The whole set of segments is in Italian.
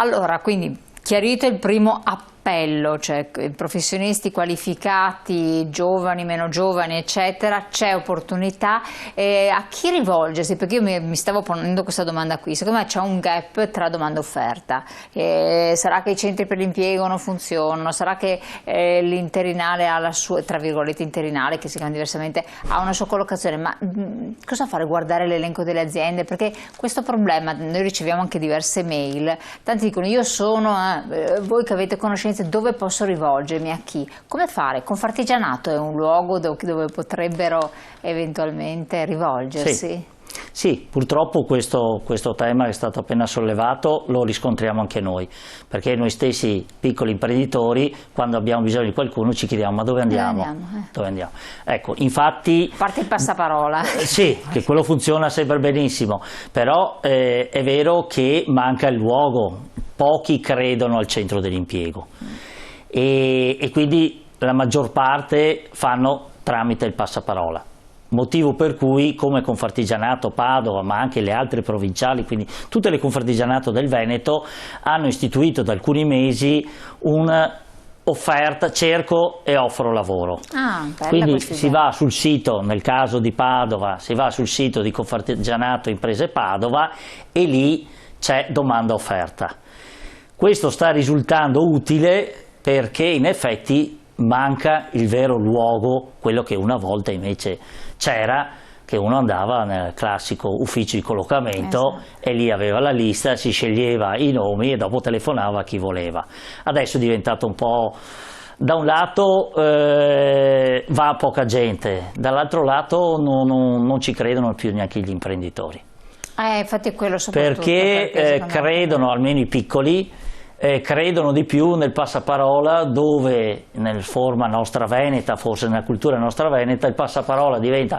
Allora, quindi chiarito il primo appello, cioè professionisti qualificati, giovani, meno giovani, eccetera, c'è opportunità. A chi rivolgersi? Perché io mi stavo ponendo questa domanda qui, secondo me c'è un gap tra domanda e offerta. Sarà che i centri per l'impiego non funzionano, sarà che l'interinale ha la sua, tra virgolette interinale, che si chiama diversamente, ha una sua collocazione, ma cosa fare? Guardare l'elenco delle aziende? Perché questo problema, noi riceviamo anche diverse mail, tanti dicono io sono, voi che avete conoscenze, dove posso rivolgermi, a chi? Come fare? Confartigianato è un luogo dove potrebbero eventualmente rivolgersi? Sì, purtroppo questo tema che è stato appena sollevato lo riscontriamo anche noi, perché noi stessi piccoli imprenditori, quando abbiamo bisogno di qualcuno, ci chiediamo ma dove andiamo? Dove andiamo? Ecco, infatti... Parte il passaparola. Sì, che quello funziona sempre benissimo, però è vero che manca il luogo, pochi credono al centro dell'impiego e quindi la maggior parte fanno tramite il passaparola. Motivo per cui, come Confartigianato Padova, ma anche le altre provinciali, quindi tutte le Confartigianato del Veneto, hanno istituito da alcuni mesi un'offerta cerco e offro lavoro. Quindi si va sul sito, nel caso di Padova, si va sul sito di Confartigianato Imprese Padova e lì c'è domanda offerta. Questo sta risultando utile perché in effetti manca il vero luogo, quello che una volta invece c'era, che uno andava nel classico ufficio di collocamento e lì aveva la lista, si sceglieva i nomi e dopo telefonava a chi voleva. Adesso è diventato un po', da un lato va poca gente, dall'altro lato non ci credono più neanche gli imprenditori. Infatti è quello soprattutto. Perché credono, almeno i piccoli, credono di più nel passaparola, dove nel forma nostra veneta, forse nella cultura nostra veneta, il passaparola diventa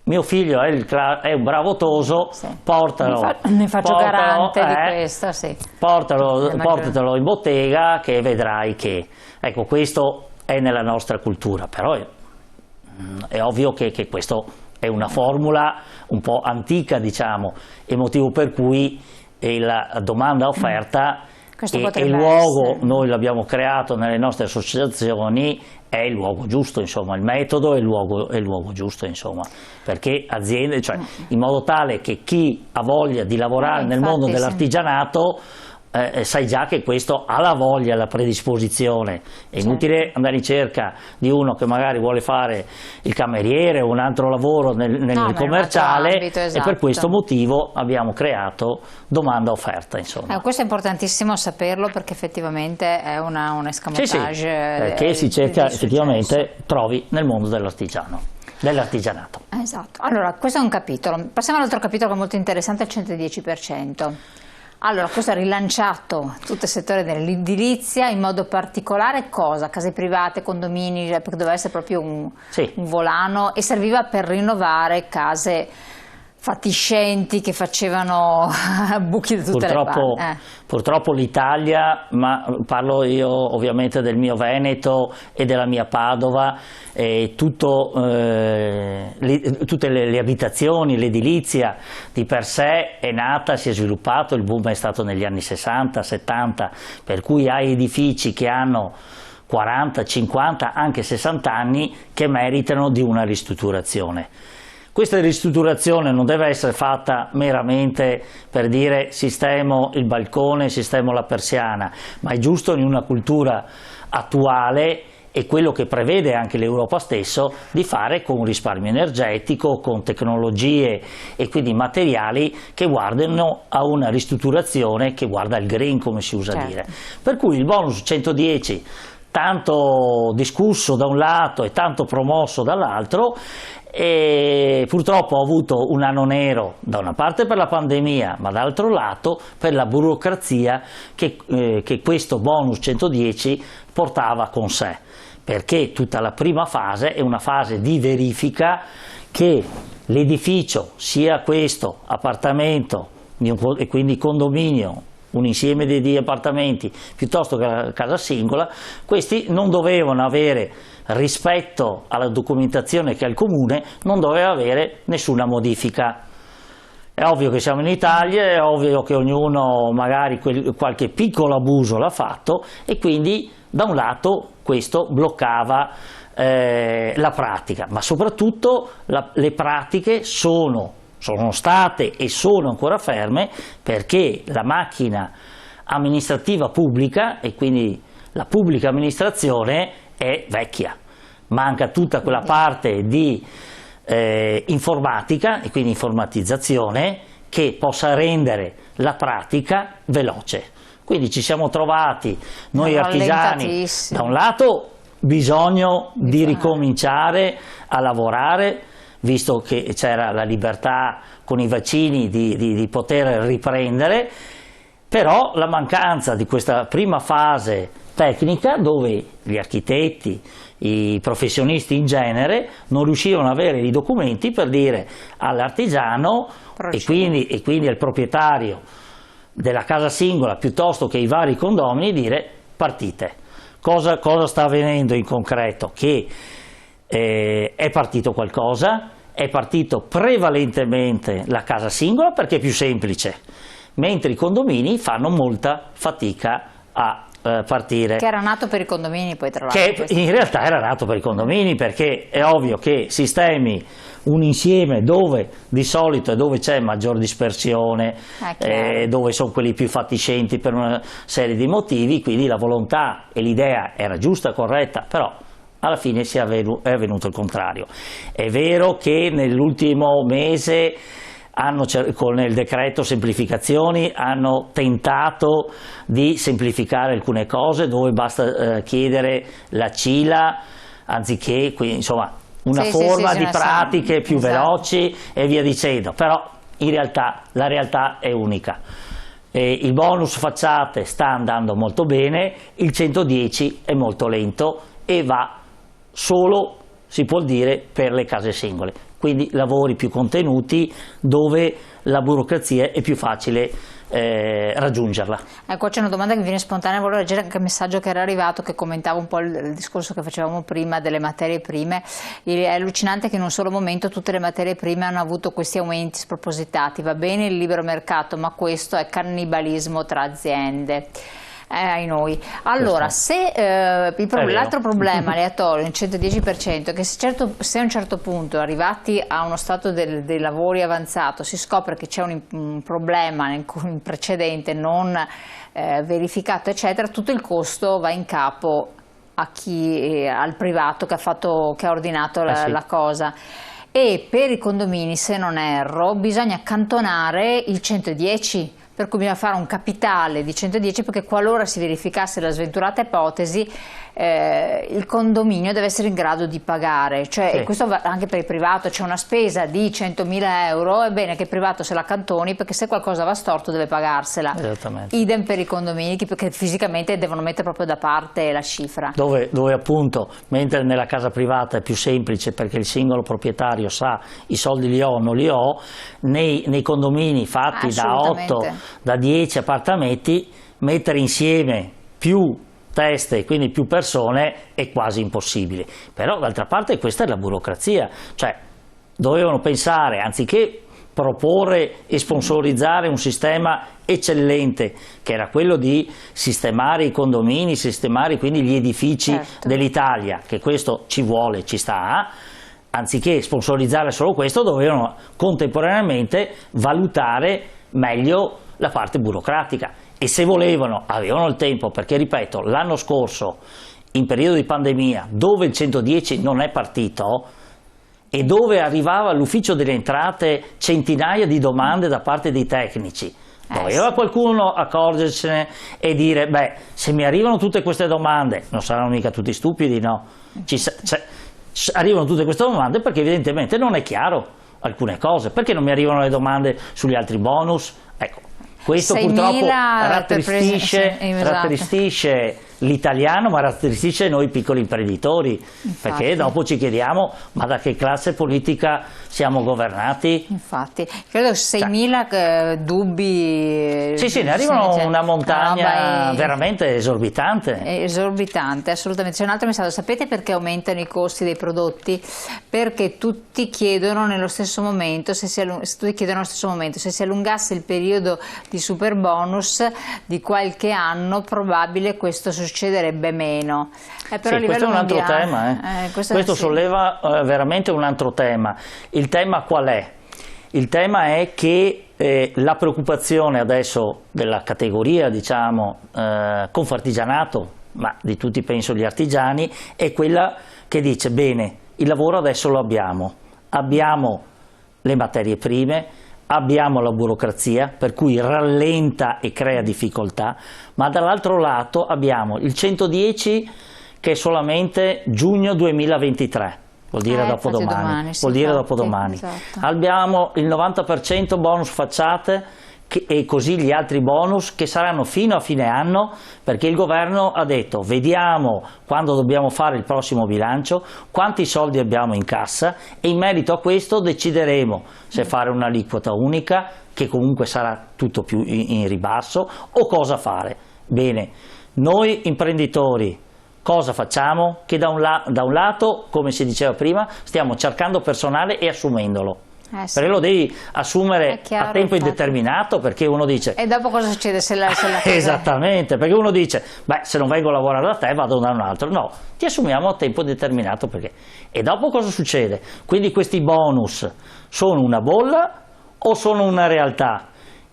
mio figlio è un bravo toso, portalo, ne faccio garante di questo, portatelo in bottega che vedrai che, ecco, questo è nella nostra cultura, però è ovvio che questo è una formula un po' antica, diciamo, e motivo per cui la domanda offerta e il luogo, noi l'abbiamo creato nelle nostre associazioni, è il luogo giusto, insomma, il metodo è il luogo giusto, insomma, perché aziende, cioè in modo tale che chi ha voglia di lavorare nel mondo dell'artigianato sai già che questo ha la voglia, la predisposizione, è inutile andare in cerca di uno che magari vuole fare il cameriere o un altro lavoro nel commerciale, ambito, e per questo motivo abbiamo creato domanda-offerta, insomma. Questo è importantissimo saperlo, perché effettivamente è un escamotage. Perché si cerca effettivamente, trovi nel mondo dell'artigianato. Esatto. Allora, questo è un capitolo. Passiamo all'altro capitolo che è molto interessante, il 110%. Allora, questo ha rilanciato tutto il settore dell'edilizia, in modo particolare cosa? Case private, condomini, perché doveva essere proprio un volano, e serviva per rinnovare case fatiscenti che facevano buchi da tutte le parti. Purtroppo l'Italia, ma parlo io ovviamente del mio Veneto e della mia Padova, tutte le abitazioni, l'edilizia di per sé è nata, si è sviluppato, il boom è stato negli anni 60-70, per cui hai edifici che hanno 40, 50, anche 60 anni che meritano di una ristrutturazione. Questa ristrutturazione non deve essere fatta meramente per dire sistemo il balcone, sistemo la persiana, ma è giusto in una cultura attuale, e quello che prevede anche l'Europa stesso, di fare con risparmio energetico, con tecnologie e quindi materiali che guardano a una ristrutturazione che guarda il green, come si usa a dire. Per cui il bonus 110, tanto discusso da un lato e tanto promosso dall'altro, e purtroppo ha avuto un anno nero, da una parte per la pandemia, ma dall'altro lato per la burocrazia che questo bonus 110 portava con sé, perché tutta la prima fase è una fase di verifica che l'edificio, sia questo appartamento e quindi condominio, un insieme di appartamenti piuttosto che la casa singola, questi non dovevano avere, rispetto alla documentazione che ha il comune, non doveva avere nessuna modifica. È ovvio che siamo in Italia, è ovvio che ognuno magari qualche piccolo abuso l'ha fatto, e quindi da un lato questo bloccava la pratica, ma soprattutto le pratiche sono state e sono ancora ferme perché la macchina amministrativa pubblica, e quindi la pubblica amministrazione, è vecchia. Manca tutta quella parte di informatica e quindi informatizzazione che possa rendere la pratica veloce. Quindi ci siamo trovati noi artigiani, da un lato bisogno di ricominciare a lavorare, visto che c'era la libertà con i vaccini di poter riprendere, però la mancanza di questa prima fase tecnica, dove gli architetti, i professionisti in genere non riuscivano ad avere i documenti per dire all'artigiano e quindi al proprietario della casa singola piuttosto che ai vari condomini, dire partite. Cosa sta avvenendo in concreto? Che è partito qualcosa, è partito prevalentemente la casa singola perché è più semplice, mentre i condomini fanno molta fatica a partire. Che era nato per i condomini poi, tra l'altro. Che in realtà era nato per i condomini, perché è ovvio che sistemi un insieme dove di solito è dove c'è maggior dispersione, dove sono quelli più fatiscenti per una serie di motivi, quindi la volontà e l'idea era giusta, corretta, però alla fine è avvenuto il contrario. È vero che nell'ultimo mese con il decreto semplificazioni hanno tentato di semplificare alcune cose, dove basta chiedere la CILA anziché, quindi, insomma, una forma di pratiche più veloci e via dicendo, però in realtà la realtà è unica. Il bonus facciate sta andando molto bene, il 110 è molto lento e va solo, si può dire, per le case singole, quindi lavori più contenuti dove la burocrazia è più facile raggiungerla. Ecco, c'è una domanda che mi viene spontanea, volevo leggere anche il messaggio che era arrivato, che commentava un po' il discorso che facevamo prima delle materie prime. È allucinante che in un solo momento tutte le materie prime hanno avuto questi aumenti spropositati. Va bene il libero mercato, ma questo è cannibalismo tra aziende. Ai noi. Allora, se l'altro problema aleatorio, il 110%, è che se a un certo punto, arrivati a uno stato dei lavori avanzato, si scopre che c'è un problema in precedente non verificato, eccetera, tutto il costo va in capo al privato che ha ordinato la cosa. E per i condomini, se non erro, bisogna accantonare il 110%. Per cui bisogna fare un capitale di 110, perché qualora si verificasse la sventurata ipotesi, il condominio deve essere in grado di pagare, cioè questo va anche per il privato, c'è una spesa di 100.000 euro, è bene che il privato se la cantoni, perché se qualcosa va storto deve pagarsela. Idem per i condomini, perché fisicamente devono mettere proprio da parte la cifra. Dove appunto, mentre nella casa privata è più semplice perché il singolo proprietario sa i soldi li ho o non li ho, nei condomini fatti da 8, da 10 appartamenti, mettere insieme più teste, quindi più persone, è quasi impossibile. Però d'altra parte questa è la burocrazia, cioè dovevano pensare, anziché proporre e sponsorizzare un sistema eccellente che era quello di sistemare i condomini, sistemare quindi gli edifici dell'Italia, che questo ci vuole, ci sta, anziché sponsorizzare solo questo dovevano contemporaneamente valutare meglio la parte burocratica. E se volevano, avevano il tempo, perché ripeto, l'anno scorso, in periodo di pandemia, dove il 110 non è partito e dove arrivava all'ufficio delle entrate centinaia di domande da parte dei tecnici, doveva qualcuno accorgersene e dire, beh, se mi arrivano tutte queste domande, non saranno mica tutti stupidi, no? Arrivano tutte queste domande perché evidentemente non è chiaro alcune cose. Perché non mi arrivano le domande sugli altri bonus? Ecco. Questo purtroppo rattristice l'italiano, ma rassicurrisce noi piccoli imprenditori, Infatti. perché dopo ci chiediamo ma da che classe politica siamo governati? Infatti, credo 6.000 dubbi. Sì, ne arrivano una montagna è veramente esorbitante. È esorbitante, assolutamente. C'è un altro messaggio: sapete perché aumentano i costi dei prodotti? Perché tutti chiedono nello stesso momento, se si allungasse il periodo di superbonus di qualche anno, probabile questo succederebbe meno. Però Sì, questo è un altro tema. Questo sì. solleva veramente un altro tema. Il tema qual è? Il tema è che la preoccupazione adesso della categoria, diciamo, confartigianato, ma di tutti penso gli artigiani, è quella che dice: bene, il lavoro adesso lo abbiamo le materie prime, abbiamo la burocrazia, per cui rallenta e crea difficoltà, ma dall'altro lato abbiamo il 110 che è solamente giugno 2023. Vuol dire dopodomani. Dopodomani. Esatto. Abbiamo il 90% bonus facciate e così gli altri bonus che saranno fino a fine anno, perché il governo ha detto: vediamo quando dobbiamo fare il prossimo bilancio, quanti soldi abbiamo in cassa e in merito a questo decideremo se fare un'aliquota unica, che comunque sarà tutto più in ribasso, o cosa fare. Bene, noi imprenditori cosa facciamo? Che da un lato, come si diceva prima, stiamo cercando personale e assumendolo. Sì. Perché lo devi assumere chiaro, a tempo infatti. indeterminato, perché uno dice... E dopo cosa succede se la cosa... Esattamente, perché uno dice: beh, se non vengo a lavorare da te vado da un altro. No, ti assumiamo a tempo indeterminato perché... E dopo cosa succede? Quindi questi bonus sono una bolla o sono una realtà?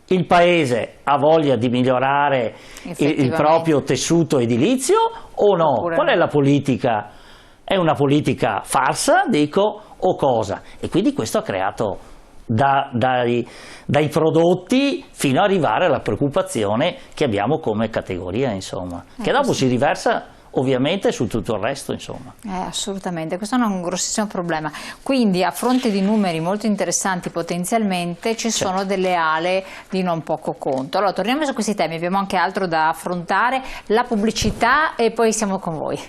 Il Paese ha voglia di migliorare il proprio tessuto edilizio o no? Oppure Qual è la politica? È una politica farsa, dico, o cosa? E quindi questo ha creato dai prodotti fino ad arrivare alla preoccupazione che abbiamo come categoria, insomma, che dopo si riversa ovviamente su tutto il resto, insomma. Assolutamente, questo è un grossissimo problema. Quindi, a fronte di numeri molto interessanti potenzialmente, ci sono delle ale di non poco conto. Allora, torniamo su questi temi, abbiamo anche altro da affrontare, la pubblicità, e poi siamo con voi.